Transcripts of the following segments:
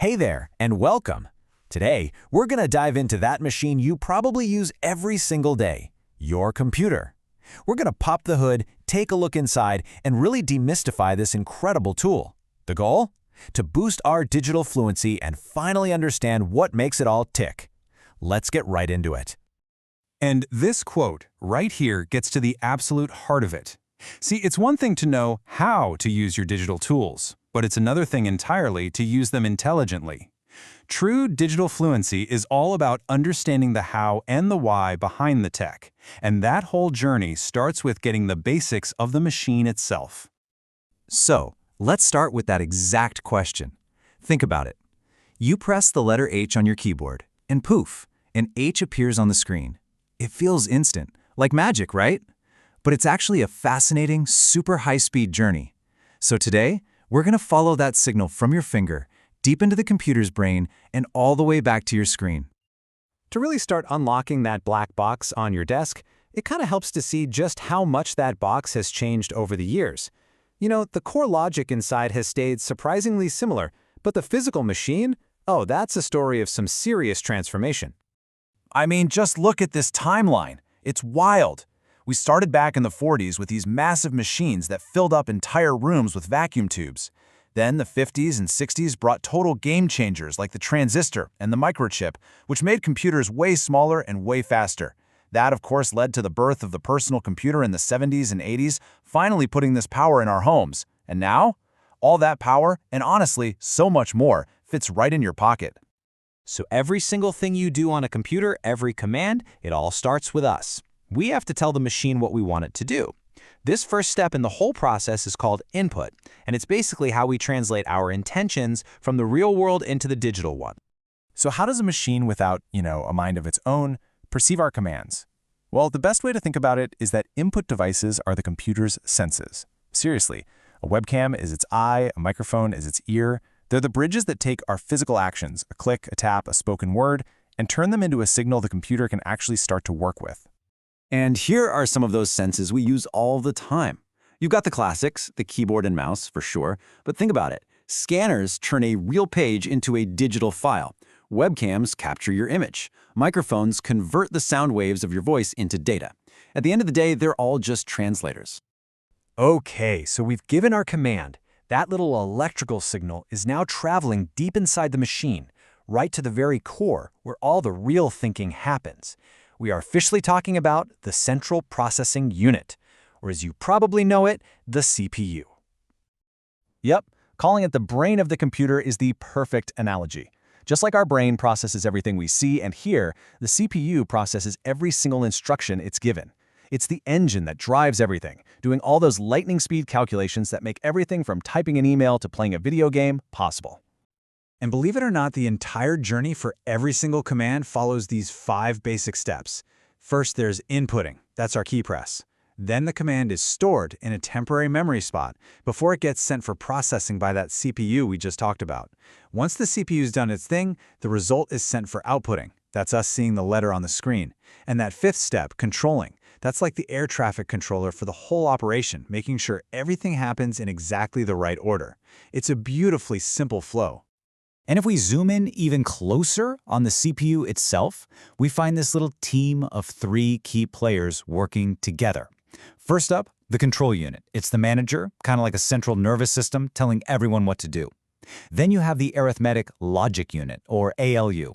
Hey there, and welcome. Today, we're going to dive into that machine you probably use every single day, your computer. We're going to pop the hood, take a look inside, and really demystify this incredible tool. The goal? To boost our digital fluency and finally understand what makes it all tick. Let's get right into it. And this quote right here gets to the absolute heart of it. See, it's one thing to know how to use your digital tools, but it's another thing entirely to use them intelligently. True digital fluency is all about understanding the how and the why behind the tech, and that whole journey starts with getting the basics of the machine itself. So, let's start with that exact question. Think about it. You press the letter H on your keyboard, and poof, an H appears on the screen. It feels instant, like magic, right? But it's actually a fascinating, super high-speed journey. So today, we're going to follow that signal from your finger, deep into the computer's brain, and all the way back to your screen. To really start unlocking that black box on your desk, it kind of helps to see just how much that box has changed over the years. You know, the core logic inside has stayed surprisingly similar, but the physical machine? Oh, that's a story of some serious transformation. I mean, just look at this timeline. It's wild. We started back in the 40s with these massive machines that filled up entire rooms with vacuum tubes. Then the 50s and 60s brought total game changers like the transistor and the microchip, which made computers way smaller and way faster. That, of course, led to the birth of the personal computer in the 70s and 80s, finally putting this power in our homes. And now, all that power, and honestly, so much more, fits right in your pocket. So every single thing you do on a computer, every command, it all starts with us. We have to tell the machine what we want it to do. This first step in the whole process is called input, and it's basically how we translate our intentions from the real world into the digital one. So how does a machine without, a mind of its own, perceive our commands? Well, the best way to think about it is that input devices are the computer's senses. Seriously, a webcam is its eye, a microphone is its ear. They're the bridges that take our physical actions, a click, a tap, a spoken word, and turn them into a signal the computer can actually start to work with. And here are some of those senses we use all the time. You've got the classics, the keyboard and mouse, for sure, but think about it. Scanners turn a real page into a digital file. Webcams capture your image. Microphones convert the sound waves of your voice into data. At the end of the day, they're all just translators. Okay, so we've given our command. That little electrical signal is now traveling deep inside the machine, right to the very core where all the real thinking happens. We are officially talking about the Central Processing Unit, or as you probably know it, the CPU. Yep, calling it the brain of the computer is the perfect analogy. Just like our brain processes everything we see and hear, the CPU processes every single instruction it's given. It's the engine that drives everything, doing all those lightning-speed calculations that make everything from typing an email to playing a video game possible. And believe it or not, the entire journey for every single command follows these 5 basic steps. First, there's inputting. That's our key press. Then the command is stored in a temporary memory spot before it gets sent for processing by that CPU we just talked about. Once the CPU's done its thing, the result is sent for outputting. That's us seeing the letter on the screen. And that 5th step, controlling. That's like the air traffic controller for the whole operation, making sure everything happens in exactly the right order. It's a beautifully simple flow. And if we zoom in even closer on the CPU itself, we find this little team of 3 key players working together. First up, the control unit. It's the manager, kind of like a central nervous system telling everyone what to do. Then you have the arithmetic logic unit, or ALU.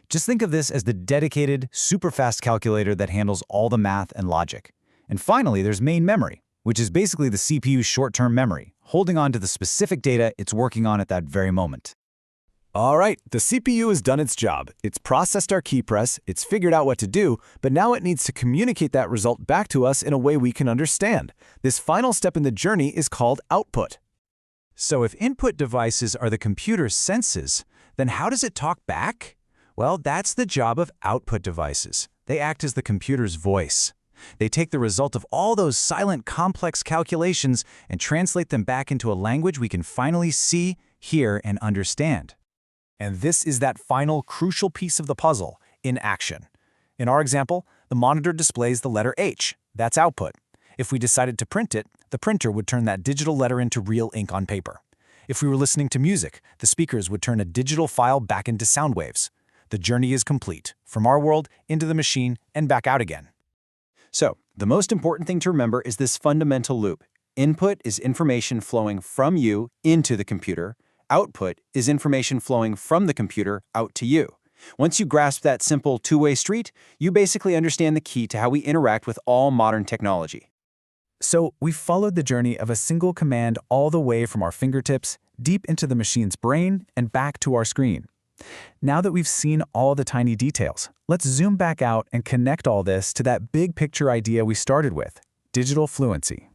Just think of this as the dedicated, super fast calculator that handles all the math and logic. And finally, there's main memory, which is basically the CPU's short-term memory, holding on to the specific data it's working on at that very moment. All right, the CPU has done its job. It's processed our key press, it's figured out what to do, but now it needs to communicate that result back to us in a way we can understand. This final step in the journey is called output. So if input devices are the computer's senses, then how does it talk back? Well, that's the job of output devices. They act as the computer's voice. They take the result of all those silent, complex calculations and translate them back into a language we can finally see, hear, and understand. And this is that final crucial piece of the puzzle, in action. In our example, the monitor displays the letter H. That's output. If we decided to print it, the printer would turn that digital letter into real ink on paper. If we were listening to music, the speakers would turn a digital file back into sound waves. The journey is complete, from our world into the machine and back out again. So, the most important thing to remember is this fundamental loop. Input is information flowing from you into the computer. Output is information flowing from the computer out to you. Once you grasp that simple two-way street, you basically understand the key to how we interact with all modern technology. So we've followed the journey of a single command all the way from our fingertips, deep into the machine's brain, and back to our screen. Now that we've seen all the tiny details, let's zoom back out and connect all this to that big picture idea we started with, digital fluency.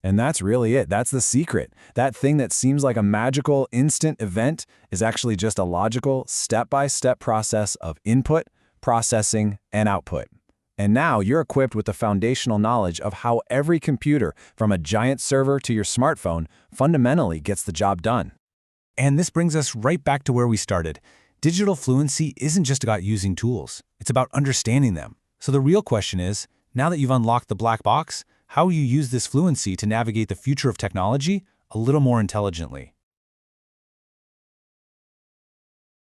And that's really it. That's the secret. That thing that seems like a magical instant event is actually just a logical, step-by-step process of input, processing, and output. And now you're equipped with the foundational knowledge of how every computer, from a giant server to your smartphone, fundamentally gets the job done. And this brings us right back to where we started. Digital fluency isn't just about using tools. It's about understanding them. So the real question is, now that you've unlocked the black box, how will you use this fluency to navigate the future of technology a little more intelligently?